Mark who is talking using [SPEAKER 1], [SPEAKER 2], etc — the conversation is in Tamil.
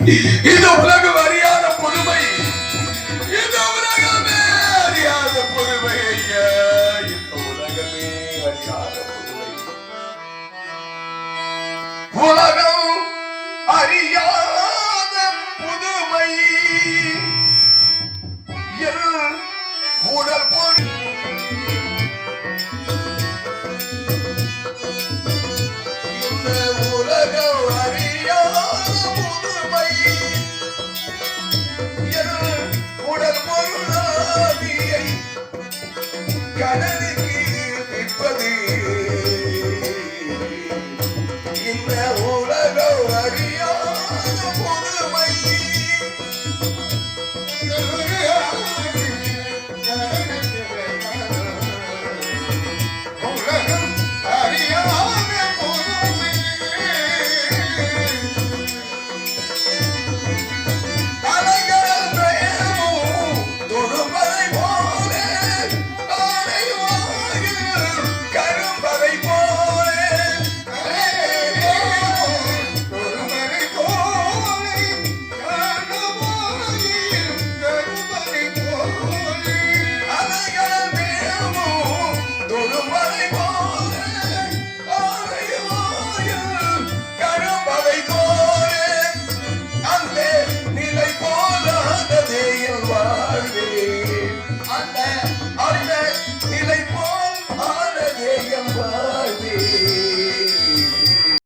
[SPEAKER 1] இது உலகம் அறியாத புதுமை, இது உலகமே அறியாத புதுமை ஐயா, இந்த உலகமே அறியாத புதுமை. உலகம் அறியாத புதுமை உடல் பொருள் உடல் பொருளாதியை கடல்